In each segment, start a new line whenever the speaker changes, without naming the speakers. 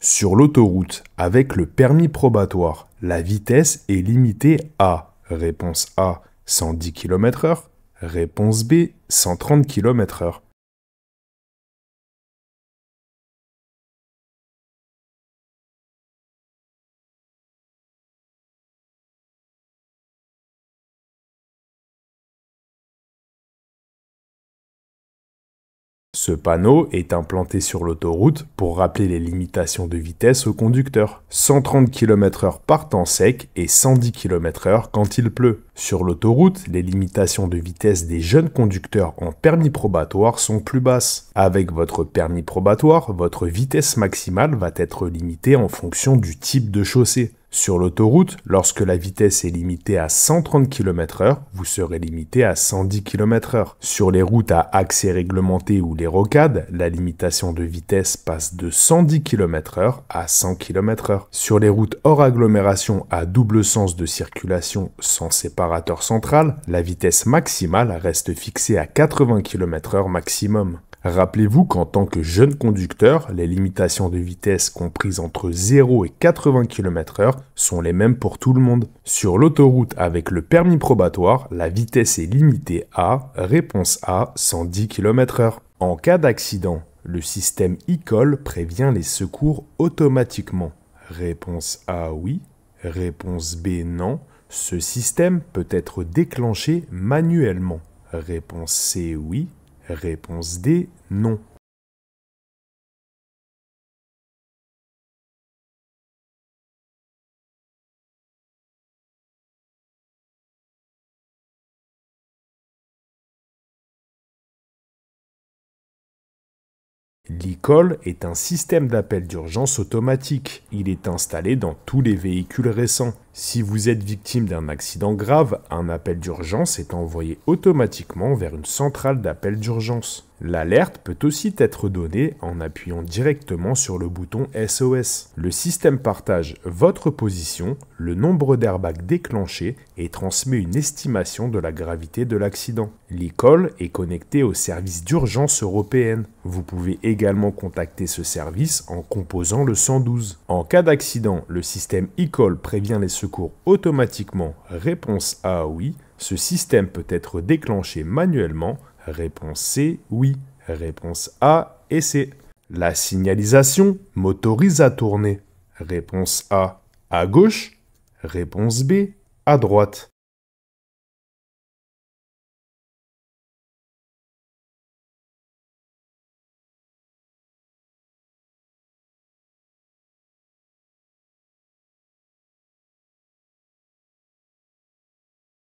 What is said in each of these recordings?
Sur l'autoroute, avec le permis probatoire, la vitesse est limitée à réponse A 110 km/h, réponse B 130 km/h. Ce panneau est implanté sur l'autoroute pour rappeler les limitations de vitesse aux conducteurs. 130 km/h par temps sec et 110 km/h quand il pleut. Sur l'autoroute, les limitations de vitesse des jeunes conducteurs en permis probatoire sont plus basses. Avec votre permis probatoire, votre vitesse maximale va être limitée en fonction du type de chaussée. Sur l'autoroute, lorsque la vitesse est limitée à 130 km/h, vous serez limité à 110 km/h. Sur les routes à accès réglementé ou les rocades, la limitation de vitesse passe de 110 km/h à 100 km/h. Sur les routes hors agglomération à double sens de circulation sans séparateur central, la vitesse maximale reste fixée à 80 km/h maximum. Rappelez-vous qu'en tant que jeune conducteur, les limitations de vitesse comprises entre 0 et 80 km/h sont les mêmes pour tout le monde. Sur l'autoroute avec le permis probatoire, la vitesse est limitée à, réponse A, 110 km/h. En cas d'accident, le système e-call prévient les secours automatiquement. Réponse A, oui. Réponse B, non. Ce système peut être déclenché manuellement. Réponse C, oui. Réponse D, non. L'e-call est un système d'appel d'urgence automatique. Il est installé dans tous les véhicules récents. Si vous êtes victime d'un accident grave, un appel d'urgence est envoyé automatiquement vers une centrale d'appel d'urgence. L'alerte peut aussi être donnée en appuyant directement sur le bouton SOS. Le système partage votre position, le nombre d'airbags déclenchés et transmet une estimation de la gravité de l'accident. L'e-call est connecté au service d'urgence européenne. Vous pouvez également contacter ce service en composant le 112. En cas d'accident, le système e-call prévient les secours automatiquement. Réponse A, oui. Ce système peut être déclenché manuellement. Réponse C, oui. Réponse A et C. La signalisation m'autorise à tourner. Réponse A, à gauche. Réponse B, à droite.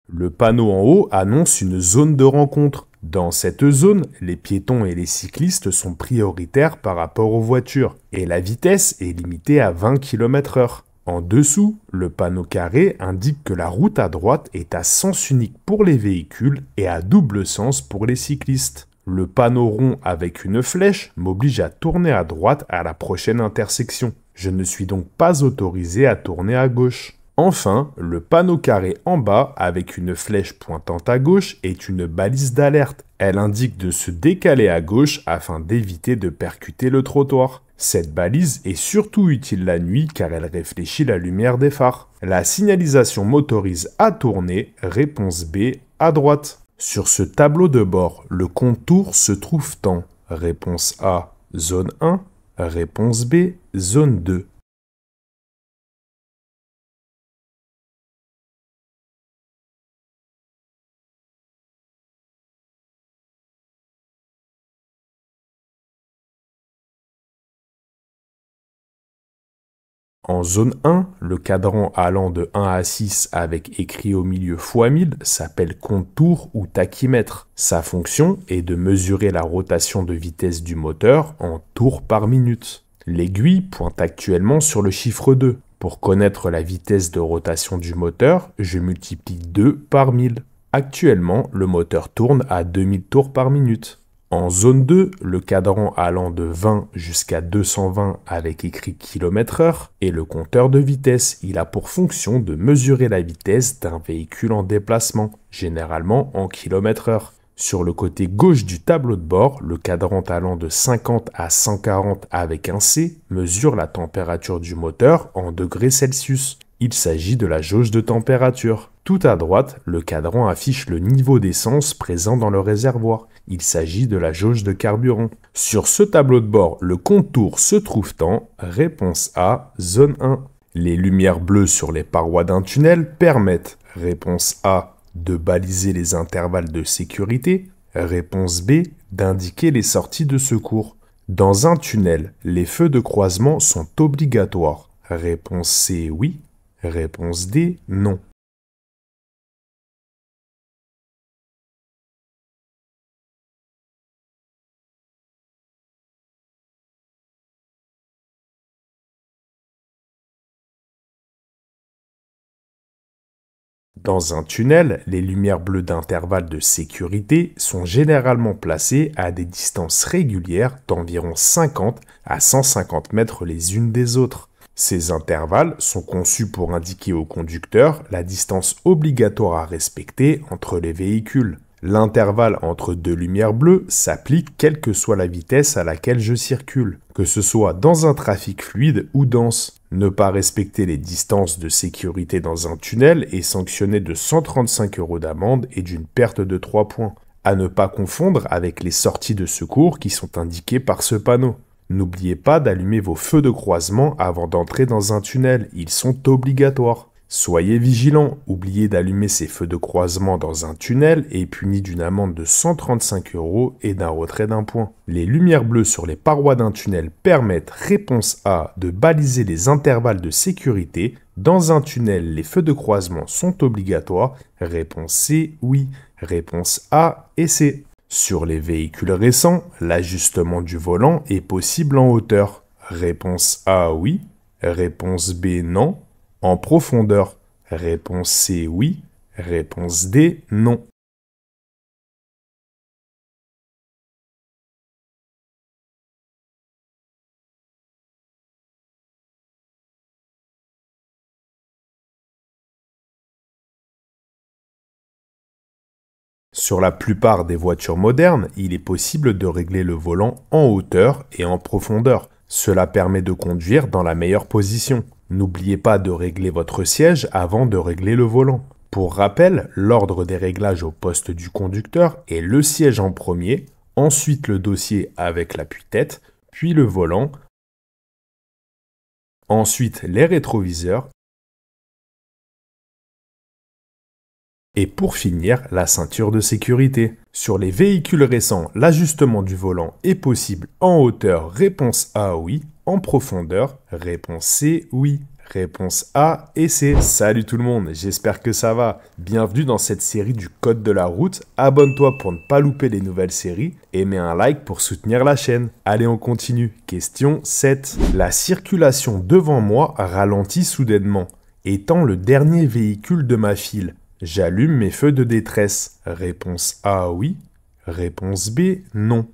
Le panneau en haut annonce une zone de rencontre. Dans cette zone, les piétons et les cyclistes sont prioritaires par rapport aux voitures et la vitesse est limitée à 20 km/h. En dessous, le panneau carré indique que la route à droite est à sens unique pour les véhicules et à double sens pour les cyclistes. Le panneau rond avec une flèche m'oblige à tourner à droite à la prochaine intersection. Je ne suis donc pas autorisé à tourner à gauche. Enfin, le panneau carré en bas avec une flèche pointant à gauche est une balise d'alerte. Elle indique de se décaler à gauche afin d'éviter de percuter le trottoir. Cette balise est surtout utile la nuit car elle réfléchit la lumière des phares. La signalisation m'autorise à tourner, réponse B, à droite. Sur ce tableau de bord, le contour se trouve en réponse A, zone 1, réponse B, zone 2. En zone 1, le cadran allant de 1 à 6 avec écrit au milieu x1000 s'appelle contour ou tachymètre. Sa fonction est de mesurer la rotation de vitesse du moteur en tours par minute. L'aiguille pointe actuellement sur le chiffre 2. Pour connaître la vitesse de rotation du moteur, je multiplie 2 par 1000. Actuellement, le moteur tourne à 2000 tours par minute. En zone 2, le cadran allant de 20 jusqu'à 220 avec écrit km/h est le compteur de vitesse. Il a pour fonction de mesurer la vitesse d'un véhicule en déplacement, généralement en km/h. Sur le côté gauche du tableau de bord, le cadran allant de 50 à 140 avec un C mesure la température du moteur en degrés Celsius. Il s'agit de la jauge de température. Tout à droite, le cadran affiche le niveau d'essence présent dans le réservoir. Il s'agit de la jauge de carburant. Sur ce tableau de bord, le contour se trouve en réponse A, zone 1. Les lumières bleues sur les parois d'un tunnel permettent, réponse A, de baliser les intervalles de sécurité, réponse B, d'indiquer les sorties de secours. Dans un tunnel, les feux de croisement sont obligatoires. Réponse C, oui. Réponse D, non. Dans un tunnel, les lumières bleues d'intervalle de sécurité sont généralement placées à des distances régulières d'environ 50 à 150 mètres les unes des autres. Ces intervalles sont conçus pour indiquer au conducteur la distance obligatoire à respecter entre les véhicules. L'intervalle entre deux lumières bleues s'applique quelle que soit la vitesse à laquelle je circule, que ce soit dans un trafic fluide ou dense. Ne pas respecter les distances de sécurité dans un tunnel est sanctionné de 135 € d'amende et d'une perte de 3 points. À ne pas confondre avec les sorties de secours qui sont indiquées par ce panneau. N'oubliez pas d'allumer vos feux de croisement avant d'entrer dans un tunnel, ils sont obligatoires. Soyez vigilants, oublier d'allumer ces feux de croisement dans un tunnel est puni d'une amende de 135 € et d'un retrait d'un point. Les lumières bleues sur les parois d'un tunnel permettent, réponse A, de baliser les intervalles de sécurité. Dans un tunnel, les feux de croisement sont obligatoires. Réponse C, oui. Réponse A et C. Sur les véhicules récents, l'ajustement du volant est possible en hauteur. Réponse A, oui. Réponse B, non. En profondeur, réponse C, oui. Réponse D, non. Sur la plupart des voitures modernes, il est possible de régler le volant en hauteur et en profondeur. Cela permet de conduire dans la meilleure position. N'oubliez pas de régler votre siège avant de régler le volant. Pour rappel, l'ordre des réglages au poste du conducteur est le siège en premier, ensuite le dossier avec l'appui-tête, puis le volant, ensuite les rétroviseurs, et pour finir, la ceinture de sécurité. Sur les véhicules récents, l'ajustement du volant est possible en hauteur, réponse A, oui. En profondeur, réponse C, oui. Réponse A et C. Salut tout le monde, j'espère que ça va. Bienvenue dans cette série du Code de la route. Abonne-toi pour ne pas louper les nouvelles séries et mets un like pour soutenir la chaîne. Allez, on continue. Question 7. La circulation devant moi ralentit soudainement. Étant le dernier véhicule de ma file, j'allume mes feux de détresse. Réponse A, oui. Réponse B, non.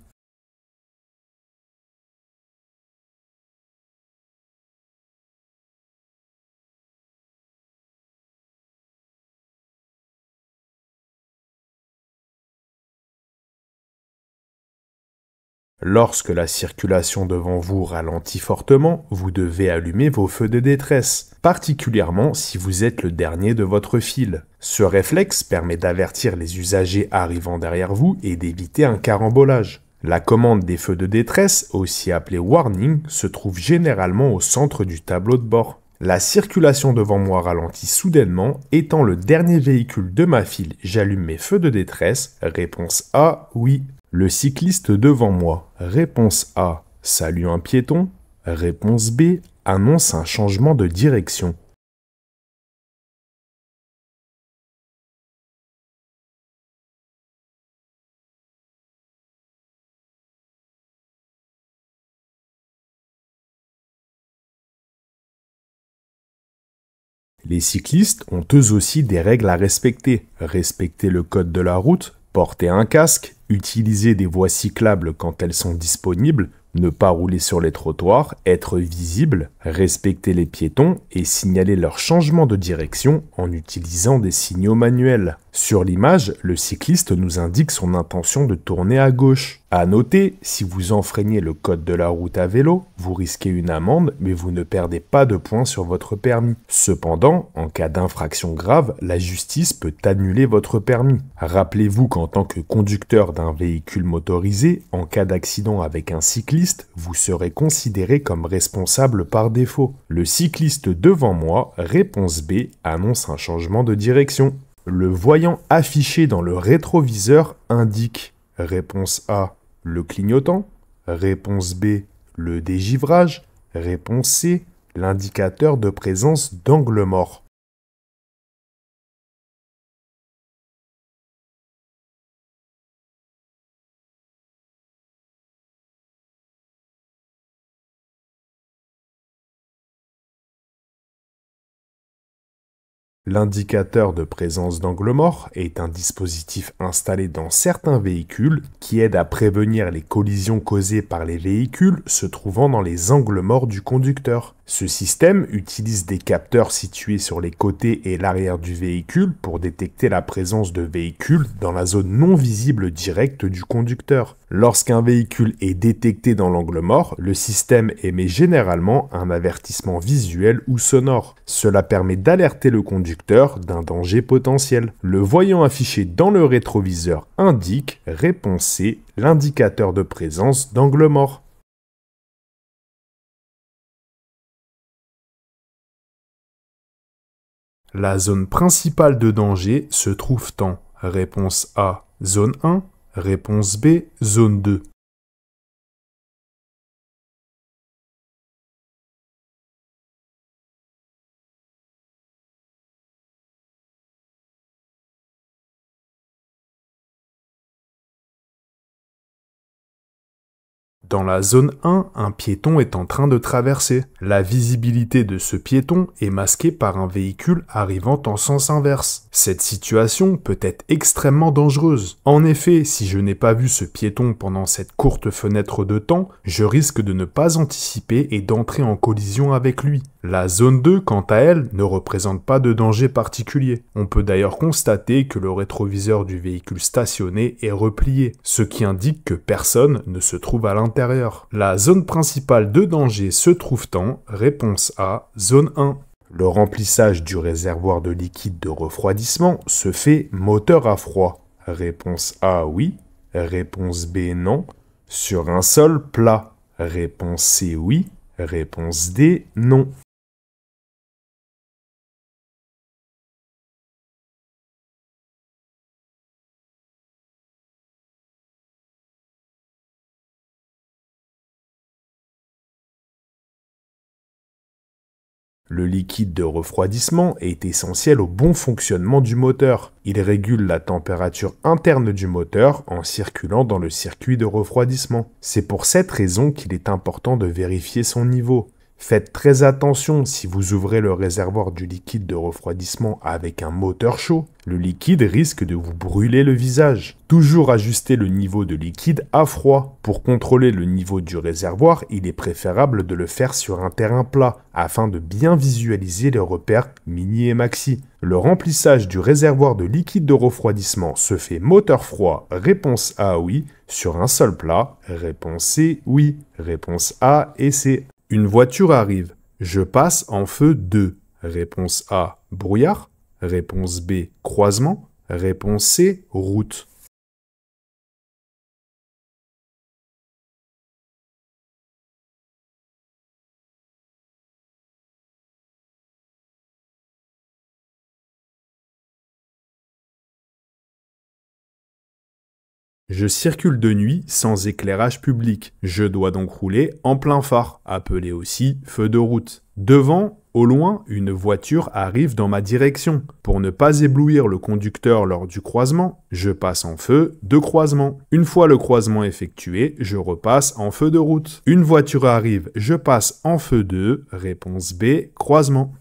Lorsque la circulation devant vous ralentit fortement, vous devez allumer vos feux de détresse, particulièrement si vous êtes le dernier de votre file. Ce réflexe permet d'avertir les usagers arrivant derrière vous et d'éviter un carambolage. La commande des feux de détresse, aussi appelée warning, se trouve généralement au centre du tableau de bord. La circulation devant moi ralentit soudainement, étant le dernier véhicule de ma file, j'allume mes feux de détresse. Réponse A, oui. Le cycliste devant moi. Réponse A, salue un piéton. Réponse B, annonce un changement de direction. Les cyclistes ont eux aussi des règles à respecter. Respecter le code de la route, porter un casque, utiliser des voies cyclables quand elles sont disponibles, Ne pas rouler sur les trottoirs, être visible, respecter les piétons et signaler leur changement de direction en utilisant des signaux manuels. Sur l'image, le cycliste nous indique son intention de tourner à gauche. À noter, si vous enfreignez le code de la route à vélo, vous risquez une amende, mais vous ne perdez pas de points sur votre permis. Cependant, en cas d'infraction grave, la justice peut annuler votre permis. Rappelez-vous qu'en tant que conducteur d'un véhicule motorisé, en cas d'accident avec un cycliste, vous serez considéré comme responsable par défaut. Le cycliste devant moi, réponse B, annonce un changement de direction. Le voyant affiché dans le rétroviseur indique réponse A, le clignotant, réponse B, le dégivrage, réponse C, l'indicateur de présence d'angle mort. L'indicateur de présence d'angle mort est un dispositif installé dans certains véhicules qui aide à prévenir les collisions causées par les véhicules se trouvant dans les angles morts du conducteur. Ce système utilise des capteurs situés sur les côtés et l'arrière du véhicule pour détecter la présence de véhicules dans la zone non visible directe du conducteur. Lorsqu'un véhicule est détecté dans l'angle mort, le système émet généralement un avertissement visuel ou sonore. Cela permet d'alerter le conducteur d'un danger potentiel. Le voyant affiché dans le rétroviseur indique, réponse C, l'indicateur de présence d'angle mort. La zone principale de danger se trouve en réponse A, zone 1, réponse B, zone 2. Dans la zone 1, un piéton est en train de traverser. La visibilité de ce piéton est masquée par un véhicule arrivant en sens inverse. Cette situation peut être extrêmement dangereuse. En effet, si je n'ai pas vu ce piéton pendant cette courte fenêtre de temps, je risque de ne pas anticiper et d'entrer en collision avec lui. La zone 2, quant à elle, ne représente pas de danger particulier. On peut d'ailleurs constater que le rétroviseur du véhicule stationné est replié, ce qui indique que personne ne se trouve à l'intérieur. La zone principale de danger se trouve en réponse A, zone 1. Le remplissage du réservoir de liquide de refroidissement se fait moteur à froid. Réponse A, oui. Réponse B, non. Sur un sol plat. Réponse C, oui. Réponse D, non. Le liquide de refroidissement est essentiel au bon fonctionnement du moteur. Il régule la température interne du moteur en circulant dans le circuit de refroidissement. C'est pour cette raison qu'il est important de vérifier son niveau. Faites très attention si vous ouvrez le réservoir du liquide de refroidissement avec un moteur chaud. Le liquide risque de vous brûler le visage. Toujours ajuster le niveau de liquide à froid. Pour contrôler le niveau du réservoir, il est préférable de le faire sur un terrain plat, afin de bien visualiser les repères mini et maxi. Le remplissage du réservoir de liquide de refroidissement se fait moteur froid, réponse A oui, sur un sol plat, réponse C oui, réponse A et C. Une voiture arrive. Je passe en feu 2. Réponse A, brouillard. Réponse B, croisement. Réponse C, route. Je circule de nuit sans éclairage public. Je dois donc rouler en plein phare, appelé aussi feu de route. Devant, au loin, une voiture arrive dans ma direction. Pour ne pas éblouir le conducteur lors du croisement, je passe en feu de croisement. Une fois le croisement effectué, je repasse en feu de route. Une voiture arrive, je passe en feu de, réponse B, croisement.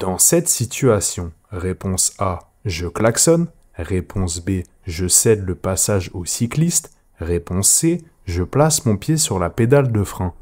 Dans cette situation, réponse A, je klaxonne. Réponse B, je cède le passage au cycliste. Réponse C, je place mon pied sur la pédale de frein.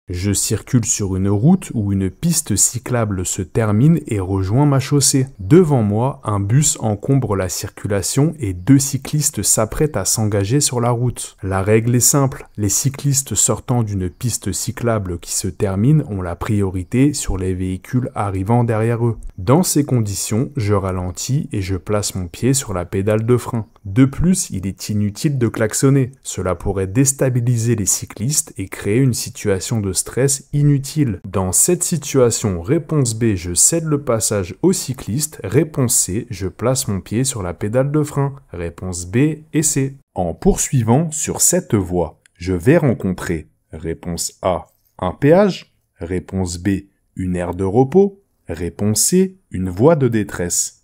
Je circule sur une route où une piste cyclable se termine et rejoint ma chaussée. Devant moi, un bus encombre la circulation et deux cyclistes s'apprêtent à s'engager sur la route. La règle est simple, les cyclistes sortant d'une piste cyclable qui se termine ont la priorité sur les véhicules arrivant derrière eux. Dans ces conditions, je ralentis et je place mon pied sur la pédale de frein. De plus, il est inutile de klaxonner. Cela pourrait déstabiliser les cyclistes et créer une situation de stress inutile. Dans cette situation, réponse B, je cède le passage au cycliste. Réponse C, je place mon pied sur la pédale de frein. Réponse B et C. En poursuivant sur cette voie, je vais rencontrer réponse A, un péage. Réponse B, une aire de repos. Réponse C, une voie de détresse.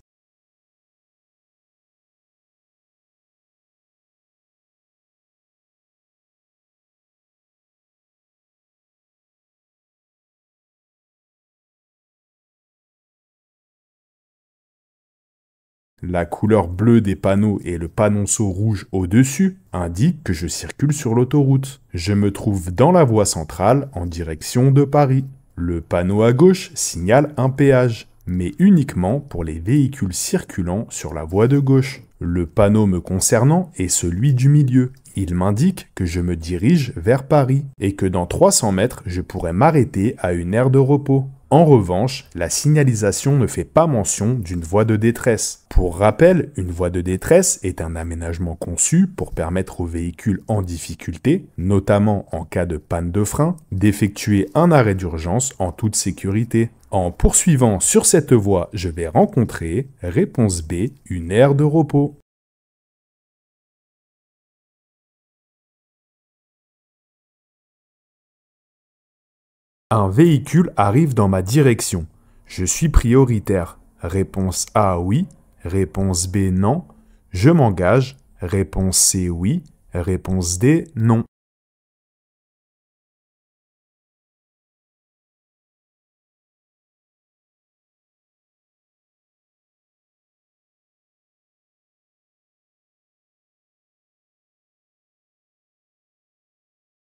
La couleur bleue des panneaux et le panonceau rouge au-dessus indiquent que je circule sur l'autoroute. Je me trouve dans la voie centrale en direction de Paris. Le panneau à gauche signale un péage, mais uniquement pour les véhicules circulant sur la voie de gauche. Le panneau me concernant est celui du milieu. Il m'indique que je me dirige vers Paris et que dans 300 mètres, je pourrais m'arrêter à une aire de repos. En revanche, la signalisation ne fait pas mention d'une voie de détresse. Pour rappel, une voie de détresse est un aménagement conçu pour permettre aux véhicules en difficulté, notamment en cas de panne de frein, d'effectuer un arrêt d'urgence en toute sécurité. En poursuivant sur cette voie, je vais rencontrer, réponse B, une aire de repos. Un véhicule arrive dans ma direction. Je suis prioritaire. Réponse A oui. Réponse B non. Je m'engage. Réponse C oui. Réponse D non.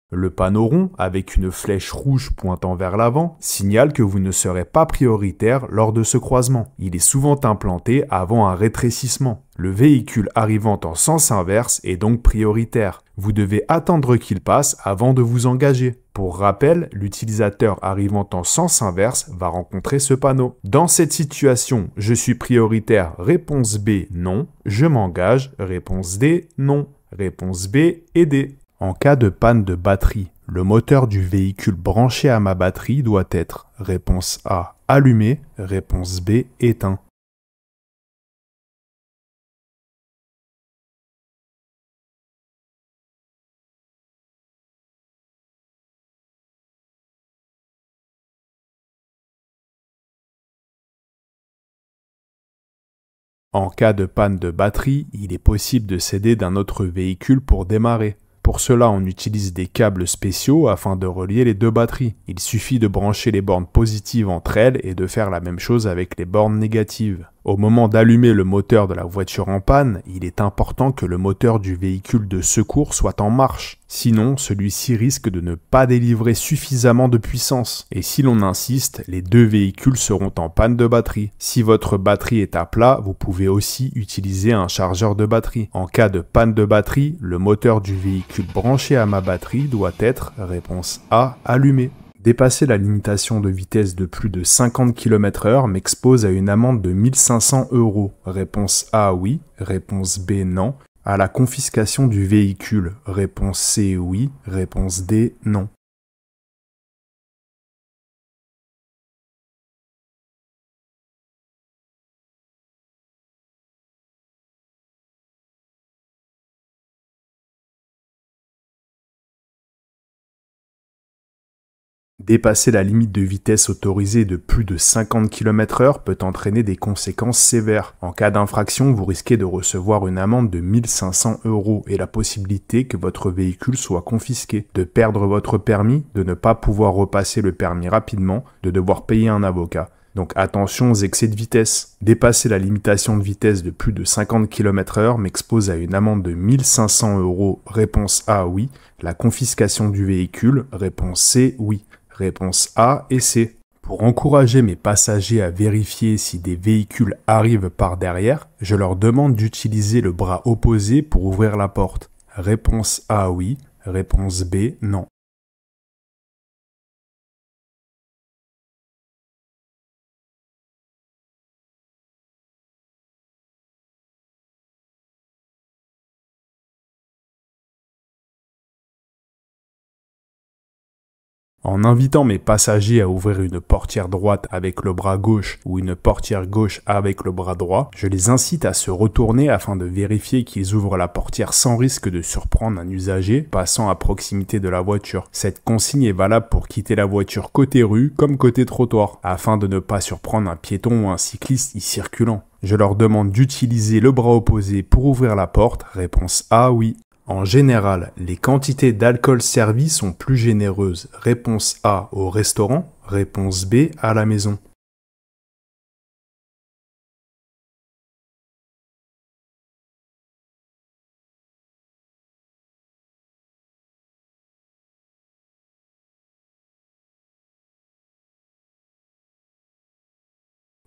Le panneau rond, avec une flèche rouge pointant vers l'avant, signale que vous ne serez pas prioritaire lors de ce croisement. Il est souvent implanté avant un rétrécissement. Le véhicule arrivant en sens inverse est donc prioritaire. Vous devez attendre qu'il passe avant de vous engager. Pour rappel, l'utilisateur arrivant en sens inverse va rencontrer ce panneau. Dans cette situation, je suis prioritaire, réponse B, non. Je m'engage, réponse D, non. Réponse B et D. En cas de panne de batterie, le moteur du véhicule branché à ma batterie doit être réponse A allumé, réponse B éteint. En cas de panne de batterie, il est possible de s'aider d'un autre véhicule pour démarrer. Pour cela, on utilise des câbles spéciaux afin de relier les deux batteries. Il suffit de brancher les bornes positives entre elles et de faire la même chose avec les bornes négatives. Au moment d'allumer le moteur de la voiture en panne, il est important que le moteur du véhicule de secours soit en marche. Sinon, celui-ci risque de ne pas délivrer suffisamment de puissance. Et si l'on insiste, les deux véhicules seront en panne de batterie. Si votre batterie est à plat, vous pouvez aussi utiliser un chargeur de batterie. En cas de panne de batterie, le moteur du véhicule branché à ma batterie doit être, réponse A, allumé. Dépasser la limitation de vitesse de plus de 50 km/h m'expose à une amende de 1500 €. Réponse A oui, réponse B non. À la confiscation du véhicule. Réponse C oui, réponse D non. Dépasser la limite de vitesse autorisée de plus de 50 km/h peut entraîner des conséquences sévères. En cas d'infraction, vous risquez de recevoir une amende de 1 500 € et la possibilité que votre véhicule soit confisqué, de perdre votre permis, de ne pas pouvoir repasser le permis rapidement, de devoir payer un avocat. Donc attention aux excès de vitesse. Dépasser la limitation de vitesse de plus de 50 km/h m'expose à une amende de 1 500 €. Réponse A, oui. La confiscation du véhicule. Réponse C, oui. Réponse A et C. Pour encourager mes passagers à vérifier si des véhicules arrivent par derrière, je leur demande d'utiliser le bras opposé pour ouvrir la porte. Réponse A, oui. Réponse B, non. En invitant mes passagers à ouvrir une portière droite avec le bras gauche ou une portière gauche avec le bras droit, je les incite à se retourner afin de vérifier qu'ils ouvrent la portière sans risque de surprendre un usager passant à proximité de la voiture. Cette consigne est valable pour quitter la voiture côté rue comme côté trottoir, afin de ne pas surprendre un piéton ou un cycliste y circulant. Je leur demande d'utiliser le bras opposé pour ouvrir la porte. Réponse A, oui. En général, les quantités d'alcool servies sont plus généreuses. Réponse A au restaurant, réponse B à la maison.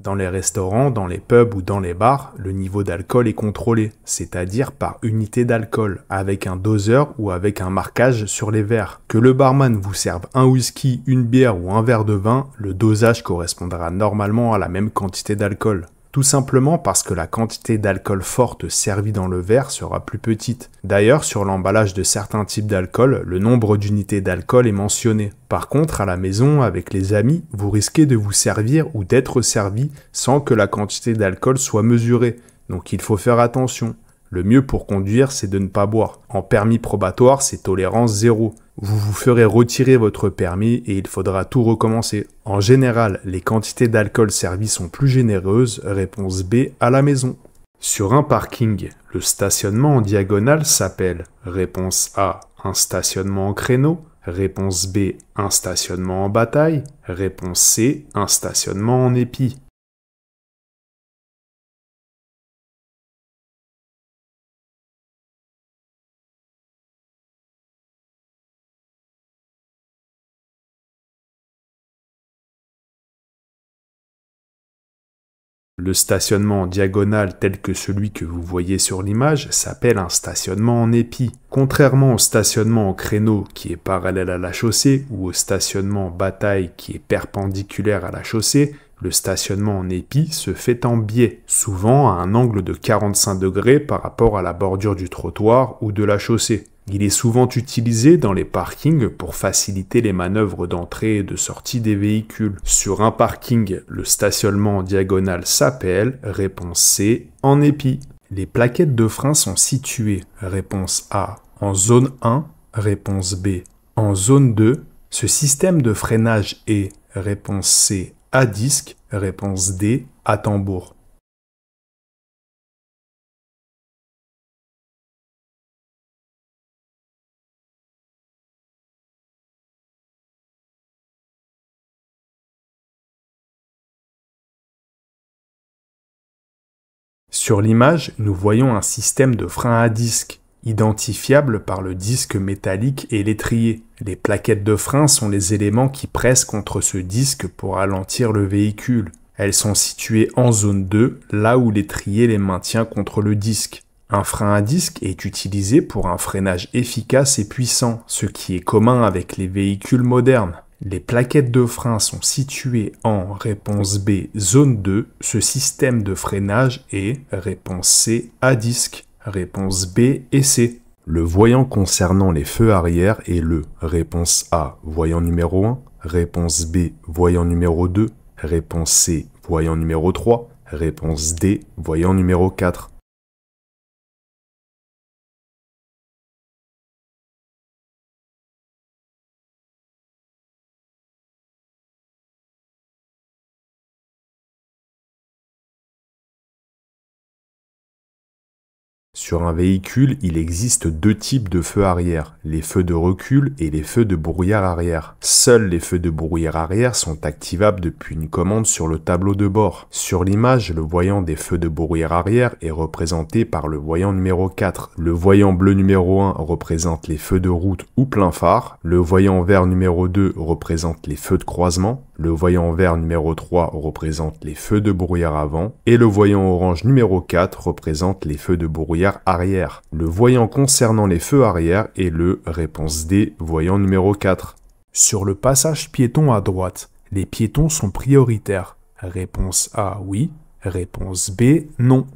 Dans les restaurants, dans les pubs ou dans les bars, le niveau d'alcool est contrôlé, c'est-à-dire par unité d'alcool, avec un doseur ou avec un marquage sur les verres. Que le barman vous serve un whisky, une bière ou un verre de vin, le dosage correspondra normalement à la même quantité d'alcool. Tout simplement parce que la quantité d'alcool forte servie dans le verre sera plus petite. D'ailleurs, sur l'emballage de certains types d'alcool, le nombre d'unités d'alcool est mentionné. Par contre, à la maison, avec les amis, vous risquez de vous servir ou d'être servi sans que la quantité d'alcool soit mesurée. Donc il faut faire attention. Le mieux pour conduire, c'est de ne pas boire. En permis probatoire, c'est tolérance zéro. Vous vous ferez retirer votre permis et il faudra tout recommencer. En général, les quantités d'alcool servies sont plus généreuses. Réponse B à la maison. Sur un parking, le stationnement en diagonale s'appelle réponse A, un stationnement en créneau. Réponse B, un stationnement en bataille. Réponse C, un stationnement en épi. Le stationnement en diagonale tel que celui que vous voyez sur l'image s'appelle un stationnement en épi. Contrairement au stationnement en créneau qui est parallèle à la chaussée ou au stationnement en bataille qui est perpendiculaire à la chaussée, le stationnement en épi se fait en biais, souvent à un angle de 45 degrés par rapport à la bordure du trottoir ou de la chaussée. Il est souvent utilisé dans les parkings pour faciliter les manœuvres d'entrée et de sortie des véhicules. Sur un parking, le stationnement en diagonale s'appelle, réponse C, en épi. Les plaquettes de frein sont situées, réponse A, en zone 1, réponse B, en zone 2. Ce système de freinage est, réponse C, à disque, réponse D, à tambour. Sur l'image, nous voyons un système de frein à disque, identifiable par le disque métallique et l'étrier. Les plaquettes de frein sont les éléments qui pressent contre ce disque pour ralentir le véhicule. Elles sont situées en zone 2, là où l'étrier les maintient contre le disque. Un frein à disque est utilisé pour un freinage efficace et puissant, ce qui est commun avec les véhicules modernes. Les plaquettes de frein sont situées en réponse B, zone 2. Ce système de freinage est réponse C, à disque, réponse B et C. Le voyant concernant les feux arrière est le réponse A, voyant numéro 1, réponse B, voyant numéro 2, réponse C, voyant numéro 3, réponse D, voyant numéro 4. Sur un véhicule, il existe deux types de feux arrière, les feux de recul et les feux de brouillard arrière. Seuls les feux de brouillard arrière sont activables depuis une commande sur le tableau de bord. Sur l'image, le voyant des feux de brouillard arrière est représenté par le voyant numéro 4. Le voyant bleu numéro 1 représente les feux de route ou plein phare. Le voyant vert numéro 2 représente les feux de croisement. Le voyant vert numéro 3 représente les feux de brouillard avant. Et le voyant orange numéro 4 représente les feux de brouillard arrière. Le voyant concernant les feux arrière est le, réponse D, voyant numéro 4. Sur le passage piéton à droite, les piétons sont prioritaires. Réponse A, oui. Réponse B, non.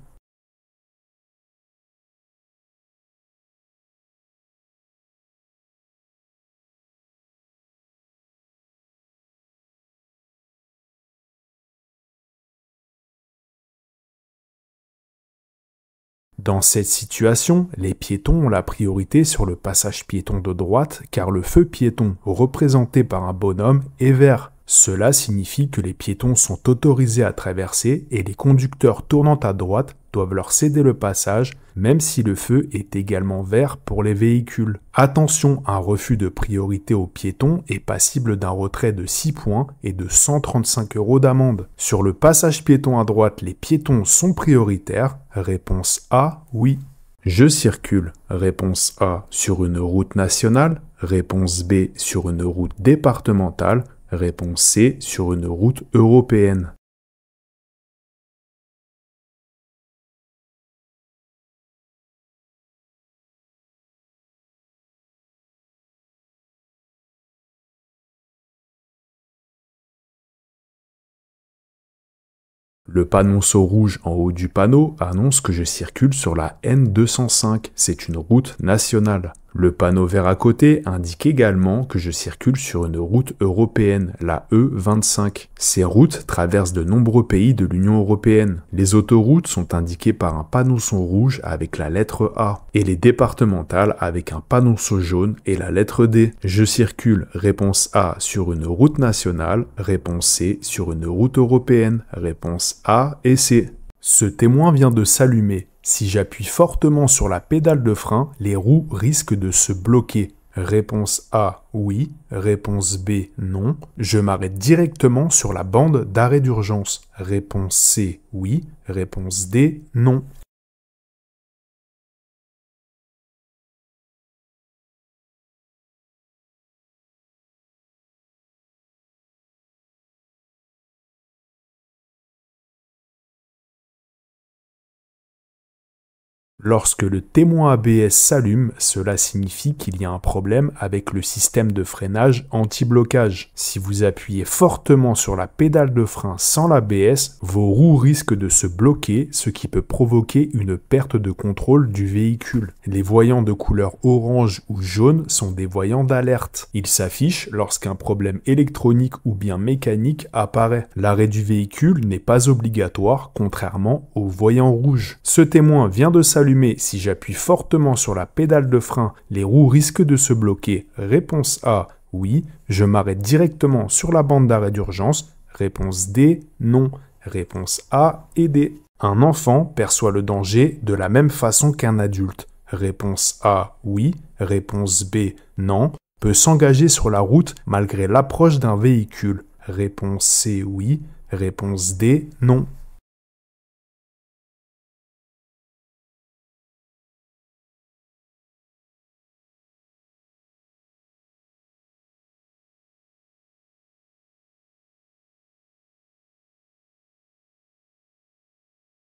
Dans cette situation, les piétons ont la priorité sur le passage piéton de droite car le feu piéton, représenté par un bonhomme, est vert. Cela signifie que les piétons sont autorisés à traverser et les conducteurs tournant à droite doivent leur céder le passage, même si le feu est également vert pour les véhicules. Attention, un refus de priorité aux piétons est passible d'un retrait de 6 points et de 135 € d'amende. Sur le passage piéton à droite, les piétons sont prioritaires. Réponse A, oui. Je circule. Réponse A, sur une route nationale. Réponse B, sur une route départementale. Réponse C, sur une route européenne. Le panonceau rouge en haut du panneau annonce que je circule sur la N205, c'est une route nationale. Le panneau vert à côté indique également que je circule sur une route européenne, la E25. Ces routes traversent de nombreux pays de l'Union européenne. Les autoroutes sont indiquées par un panonceau rouge avec la lettre A et les départementales avec un panonceau jaune et la lettre D. Je circule, réponse A, sur une route nationale, réponse C, sur une route européenne, réponse A et C. Ce témoin vient de s'allumer. Si j'appuie fortement sur la pédale de frein, les roues risquent de se bloquer. Réponse A, oui. Réponse B, non. Je m'arrête directement sur la bande d'arrêt d'urgence. Réponse C, oui. Réponse D, non. Lorsque le témoin ABS s'allume, cela signifie qu'il y a un problème avec le système de freinage anti-blocage. Si vous appuyez fortement sur la pédale de frein sans l'ABS, vos roues risquent de se bloquer, ce qui peut provoquer une perte de contrôle du véhicule. Les voyants de couleur orange ou jaune sont des voyants d'alerte. Ils s'affichent lorsqu'un problème électronique ou bien mécanique apparaît. L'arrêt du véhicule n'est pas obligatoire, contrairement aux voyants rouges. Ce témoin vient de s'allumer. Si j'appuie fortement sur la pédale de frein, les roues risquent de se bloquer. Réponse A, oui. Je m'arrête directement sur la bande d'arrêt d'urgence. Réponse D, non. Réponse A et D. Un enfant perçoit le danger de la même façon qu'un adulte. Réponse A, oui. Réponse B, non. Peut s'engager sur la route malgré l'approche d'un véhicule. Réponse C, oui. Réponse D, non.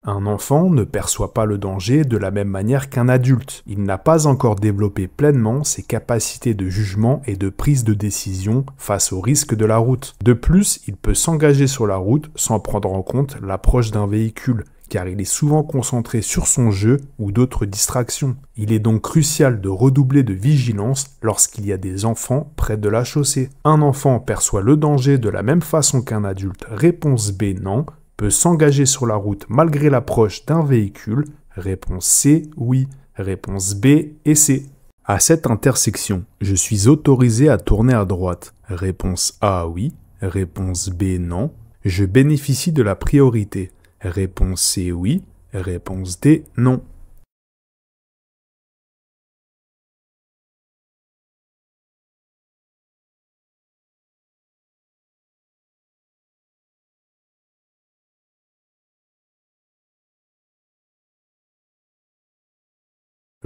Un enfant ne perçoit pas le danger de la même manière qu'un adulte. Il n'a pas encore développé pleinement ses capacités de jugement et de prise de décision face aux risques de la route. De plus, il peut s'engager sur la route sans prendre en compte l'approche d'un véhicule, car il est souvent concentré sur son jeu ou d'autres distractions. Il est donc crucial de redoubler de vigilance lorsqu'il y a des enfants près de la chaussée. Un enfant perçoit le danger de la même façon qu'un adulte. Réponse B, non. Peut s'engager sur la route malgré l'approche d'un véhicule. Réponse C, oui. Réponse B et C. À cette intersection, je suis autorisé à tourner à droite. Réponse A, oui. Réponse B, non. Je bénéficie de la priorité. Réponse C, oui. Réponse D, non.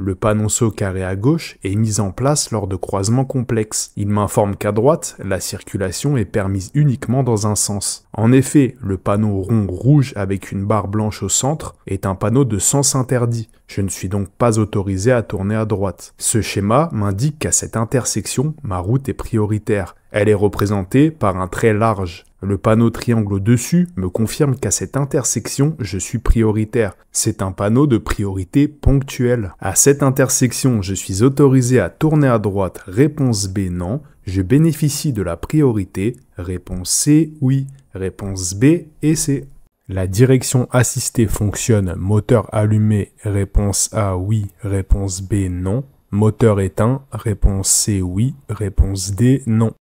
Le panonceau carré à gauche est mis en place lors de croisements complexes. Il m'informe qu'à droite, la circulation est permise uniquement dans un sens. En effet, le panneau rond rouge avec une barre blanche au centre est un panneau de sens interdit. Je ne suis donc pas autorisé à tourner à droite. Ce schéma m'indique qu'à cette intersection, ma route est prioritaire. Elle est représentée par un trait large. Le panneau triangle au-dessus me confirme qu'à cette intersection, je suis prioritaire. C'est un panneau de priorité ponctuelle. À cette intersection, je suis autorisé à tourner à droite. Réponse B, non. Je bénéficie de la priorité. Réponse C, oui. Réponse B et C. La direction assistée fonctionne. Moteur allumé. Réponse A, oui. Réponse B, non. Moteur éteint. Réponse C, oui. Réponse D, non.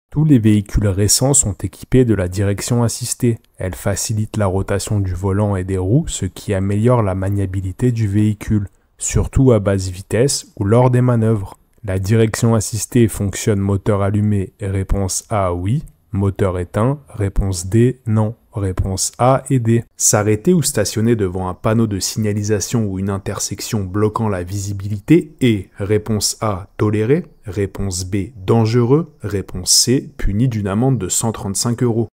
Tous les véhicules récents sont équipés de la direction assistée. Elle facilite la rotation du volant et des roues, ce qui améliore la maniabilité du véhicule, surtout à basse vitesse ou lors des manœuvres. La direction assistée fonctionne moteur allumé, réponse A oui, moteur éteint, réponse D non. Réponse A et D. S'arrêter ou stationner devant un panneau de signalisation ou une intersection bloquant la visibilité est réponse A toléré, réponse B dangereux, réponse C puni d'une amende de 135 €.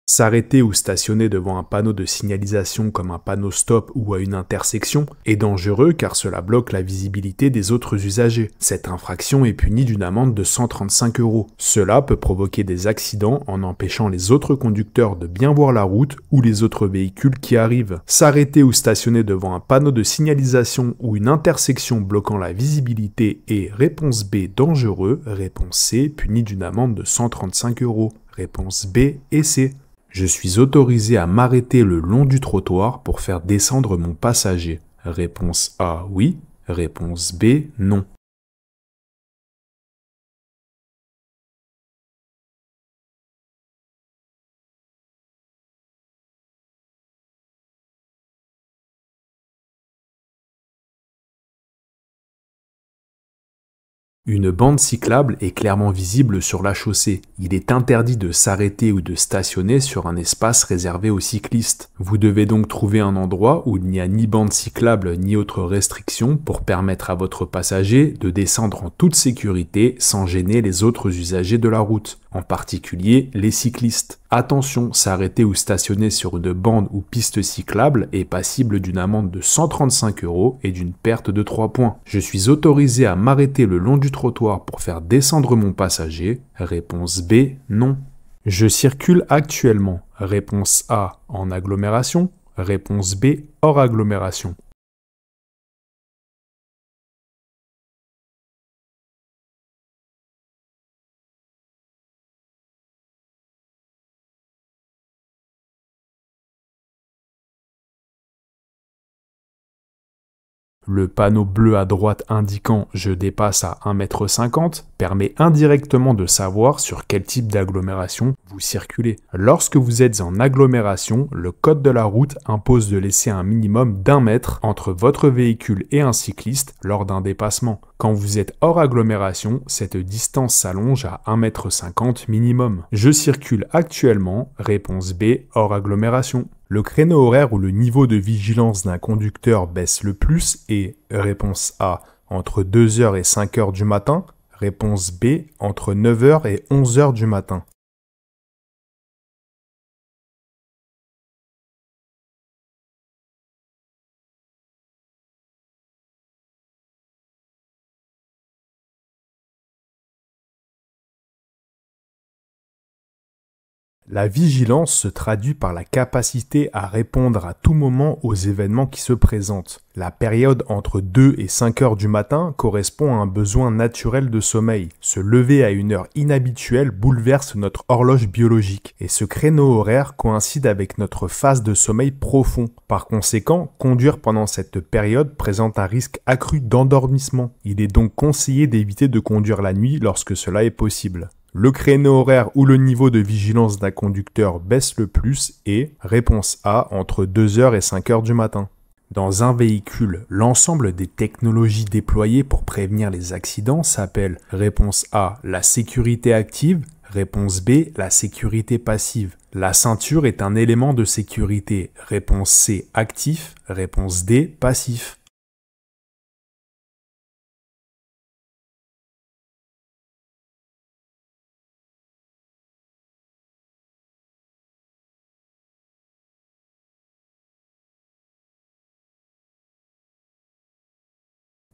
S'arrêter ou stationner devant un panneau de signalisation comme un panneau stop ou à une intersection est dangereux car cela bloque la visibilité des autres usagers. Cette infraction est punie d'une amende de 135 €. Cela peut provoquer des accidents en empêchant les autres conducteurs de bien voir la route ou les autres véhicules qui arrivent. S'arrêter ou stationner devant un panneau de signalisation ou une intersection bloquant la visibilité est réponse B dangereux, réponse C puni d'une amende de 135 €. Réponse B et C. Je suis autorisé à m'arrêter le long du trottoir pour faire descendre mon passager. Réponse A, oui. Réponse B, non. Une bande cyclable est clairement visible sur la chaussée. Il est interdit de s'arrêter ou de stationner sur un espace réservé aux cyclistes. Vous devez donc trouver un endroit où il n'y a ni bande cyclable ni autre restriction pour permettre à votre passager de descendre en toute sécurité sans gêner les autres usagers de la route, en particulier les cyclistes. Attention, s'arrêter ou stationner sur une bande ou piste cyclable est passible d'une amende de 135 € et d'une perte de 3 points. Je suis autorisé à m'arrêter le long du trottoir pour faire descendre mon passager. Réponse B, non. Je circule actuellement. Réponse A, en agglomération. Réponse B, hors agglomération. Le panneau bleu à droite indiquant « Je dépasse à 1,50 m » permet indirectement de savoir sur quel type d'agglomération vous circulez. Lorsque vous êtes en agglomération, le code de la route impose de laisser un minimum d'1 m entre votre véhicule et un cycliste lors d'un dépassement. Quand vous êtes hors agglomération, cette distance s'allonge à 1,50 m minimum. Je circule actuellement, réponse B, hors agglomération. Le créneau horaire où le niveau de vigilance d'un conducteur baisse le plus est réponse A entre 2 h et 5 h du matin, réponse B entre 9 h et 11 h du matin. La vigilance se traduit par la capacité à répondre à tout moment aux événements qui se présentent. La période entre 2 et 5 heures du matin correspond à un besoin naturel de sommeil. Se lever à une heure inhabituelle bouleverse notre horloge biologique et ce créneau horaire coïncide avec notre phase de sommeil profond. Par conséquent, conduire pendant cette période présente un risque accru d'endormissement. Il est donc conseillé d'éviter de conduire la nuit lorsque cela est possible. Le créneau horaire où le niveau de vigilance d'un conducteur baisse le plus est, réponse A, entre 2 heures et 5 heures du matin. Dans un véhicule, l'ensemble des technologies déployées pour prévenir les accidents s'appelle, réponse A, la sécurité active, réponse B, la sécurité passive. La ceinture est un élément de sécurité, réponse C, actif, réponse D, passif.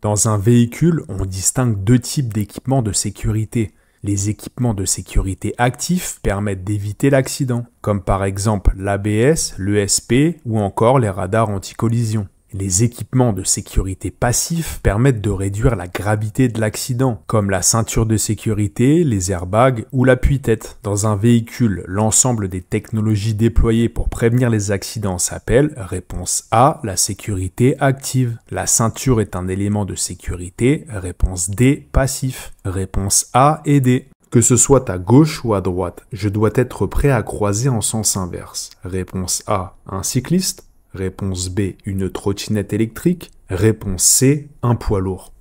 Dans un véhicule, on distingue deux types d'équipements de sécurité. Les équipements de sécurité actifs permettent d'éviter l'accident, comme par exemple l'ABS, l'ESP ou encore les radars anti-collision. Les équipements de sécurité passifs permettent de réduire la gravité de l'accident, comme la ceinture de sécurité, les airbags ou l'appui-tête. Dans un véhicule, l'ensemble des technologies déployées pour prévenir les accidents s'appelle, réponse A, la sécurité active. La ceinture est un élément de sécurité, réponse D, passif. Réponse A et D. Que ce soit à gauche ou à droite, je dois être prêt à croiser en sens inverse. Réponse A, un cycliste. Réponse B, une trottinette électrique. Réponse C, un poids lourd.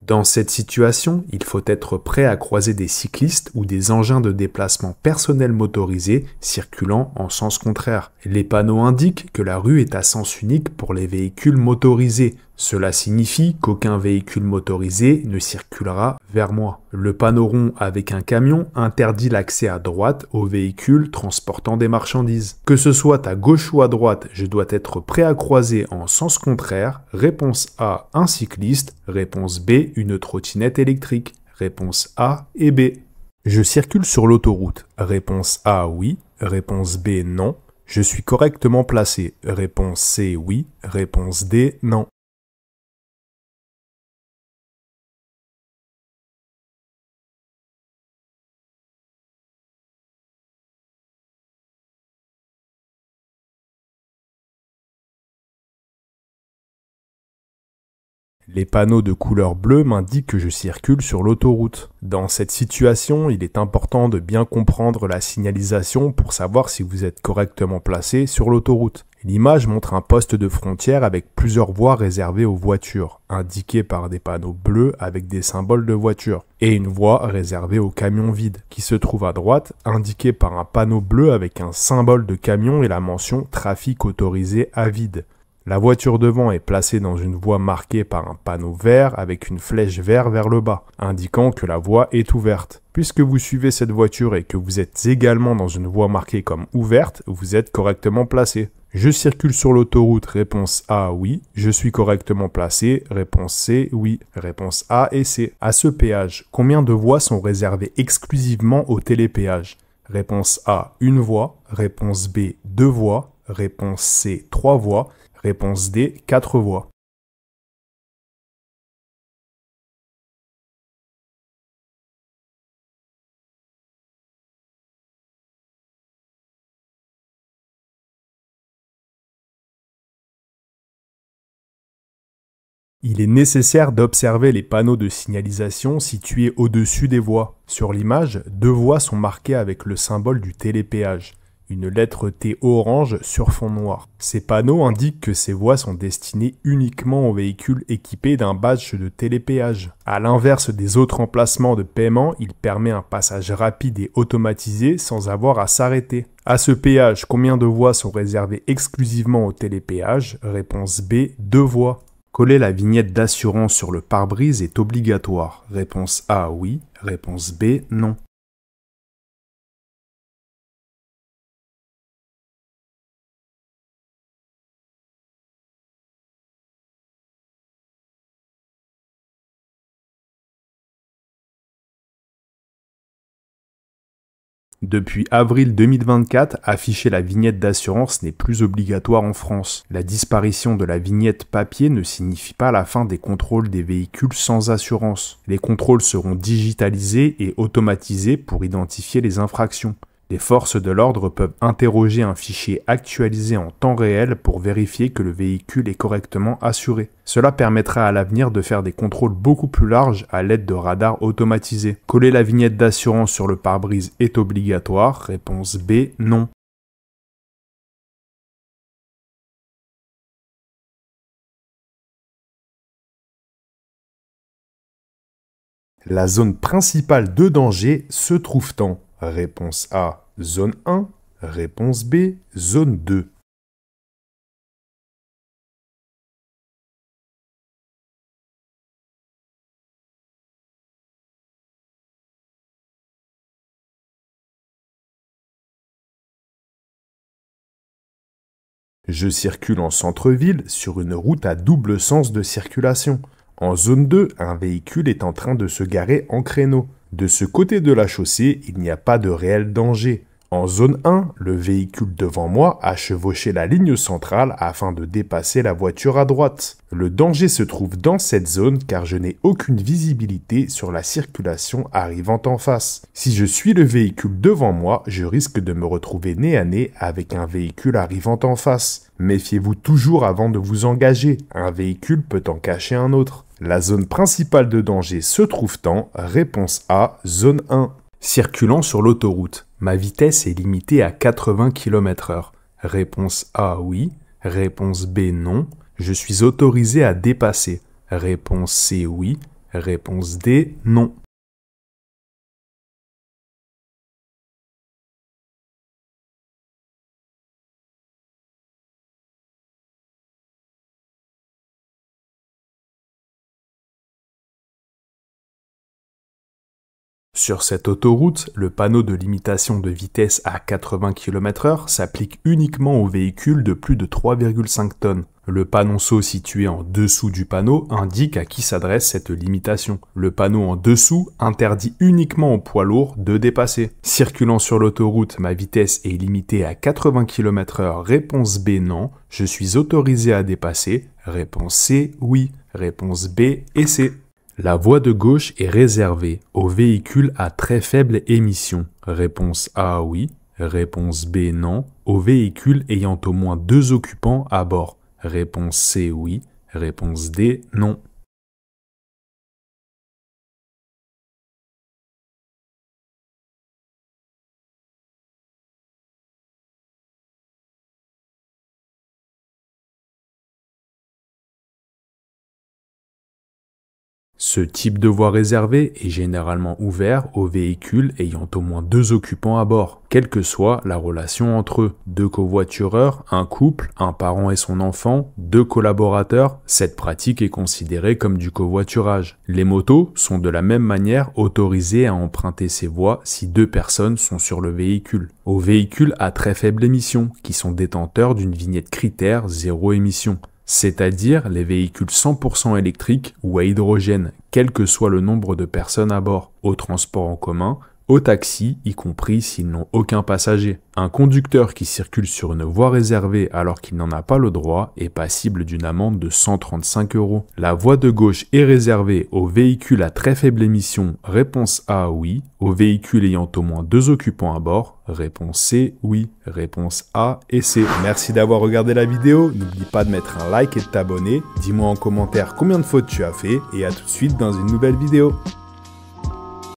Dans cette situation, il faut être prêt à croiser des cyclistes ou des engins de déplacement personnel motorisés circulant en sens contraire. Les panneaux indiquent que la rue est à sens unique pour les véhicules motorisés. Cela signifie qu'aucun véhicule motorisé ne circulera vers moi. Le panneau rond avec un camion interdit l'accès à droite aux véhicules transportant des marchandises. Que ce soit à gauche ou à droite, je dois être prêt à croiser en sens contraire. Réponse A, un cycliste. Réponse B, une trottinette électrique. Réponse A et B. Je circule sur l'autoroute. Réponse A, oui. Réponse B, non. Je suis correctement placé. Réponse C, oui. Réponse D, non. Les panneaux de couleur bleue m'indiquent que je circule sur l'autoroute. Dans cette situation, il est important de bien comprendre la signalisation pour savoir si vous êtes correctement placé sur l'autoroute. L'image montre un poste de frontière avec plusieurs voies réservées aux voitures, indiquées par des panneaux bleus avec des symboles de voiture, et une voie réservée aux camions vides, qui se trouve à droite, indiquée par un panneau bleu avec un symbole de camion et la mention « Trafic autorisé à vide ». La voiture devant est placée dans une voie marquée par un panneau vert avec une flèche vert vers le bas, indiquant que la voie est ouverte. Puisque vous suivez cette voiture et que vous êtes également dans une voie marquée comme ouverte, vous êtes correctement placé. Je circule sur l'autoroute, réponse A, oui. Je suis correctement placé, réponse C, oui. Réponse A et C. À ce péage, combien de voies sont réservées exclusivement au télépéage? Réponse A, une voie. Réponse B, deux voies. Réponse C, trois voies. Réponse D, 4 voies. Il est nécessaire d'observer les panneaux de signalisation situés au-dessus des voies. Sur l'image, deux voies sont marquées avec le symbole du télépéage. Une lettre T orange sur fond noir. Ces panneaux indiquent que ces voies sont destinées uniquement aux véhicules équipés d'un badge de télépéage. À l'inverse des autres emplacements de paiement, il permet un passage rapide et automatisé sans avoir à s'arrêter. À ce péage, combien de voies sont réservées exclusivement au télépéage? Réponse B, 2 voies. Coller la vignette d'assurance sur le pare-brise est obligatoire. Réponse A, oui. Réponse B, non. Depuis avril 2024, afficher la vignette d'assurance n'est plus obligatoire en France. La disparition de la vignette papier ne signifie pas la fin des contrôles des véhicules sans assurance. Les contrôles seront digitalisés et automatisés pour identifier les infractions. Les forces de l'ordre peuvent interroger un fichier actualisé en temps réel pour vérifier que le véhicule est correctement assuré. Cela permettra à l'avenir de faire des contrôles beaucoup plus larges à l'aide de radars automatisés. Coller la vignette d'assurance sur le pare-brise est obligatoire. Réponse B, non. La zone principale de danger se trouve en réponse A, zone 1, réponse B, zone 2. Je circule en centre-ville sur une route à double sens de circulation. En zone 2, un véhicule est en train de se garer en créneau. De ce côté de la chaussée, il n'y a pas de réel danger. En zone 1, le véhicule devant moi a chevauché la ligne centrale afin de dépasser la voiture à droite. Le danger se trouve dans cette zone car je n'ai aucune visibilité sur la circulation arrivant en face. Si je suis le véhicule devant moi, je risque de me retrouver nez à nez avec un véhicule arrivant en face. Méfiez-vous toujours avant de vous engager, un véhicule peut en cacher un autre. La zone principale de danger se trouve en réponse A, zone 1. Circulant sur l'autoroute, ma vitesse est limitée à 80 km/h. Réponse A, oui. Réponse B, non. Je suis autorisé à dépasser. Réponse C, oui. Réponse D, non. Sur cette autoroute, le panneau de limitation de vitesse à 80 km/h s'applique uniquement aux véhicules de plus de 3,5 tonnes. Le panonceau situé en dessous du panneau indique à qui s'adresse cette limitation. Le panneau en dessous interdit uniquement aux poids lourds de dépasser. Circulant sur l'autoroute, ma vitesse est limitée à 80 km/h. Réponse B, non. Je suis autorisé à dépasser. Réponse C, oui. Réponse B et C. La voie de gauche est réservée aux véhicules à très faible émission. Réponse A, oui. Réponse B, non. Aux véhicules ayant au moins 2 occupants à bord. Réponse C, oui. Réponse D, non. Ce type de voie réservée est généralement ouvert aux véhicules ayant au moins 2 occupants à bord, quelle que soit la relation entre eux. 2 covoitureurs, un couple, un parent et son enfant, 2 collaborateurs, cette pratique est considérée comme du covoiturage. Les motos sont de la même manière autorisées à emprunter ces voies si 2 personnes sont sur le véhicule. Aux véhicules à très faible émission, qui sont détenteurs d'une vignette critère 0 émission, c'est-à-dire les véhicules 100% électriques ou à hydrogène, quel que soit le nombre de personnes à bord, au transport en commun, au taxi, y compris s'ils n'ont aucun passager. Un conducteur qui circule sur une voie réservée alors qu'il n'en a pas le droit est passible d'une amende de 135 €. La voie de gauche est réservée aux véhicules à très faible émission, réponse A, oui. Aux véhicules ayant au moins 2 occupants à bord, réponse C, oui. Réponse A et C. Merci d'avoir regardé la vidéo, n'oublie pas de mettre un like et de t'abonner. Dis-moi en commentaire combien de fautes tu as fait et à tout de suite dans une nouvelle vidéo.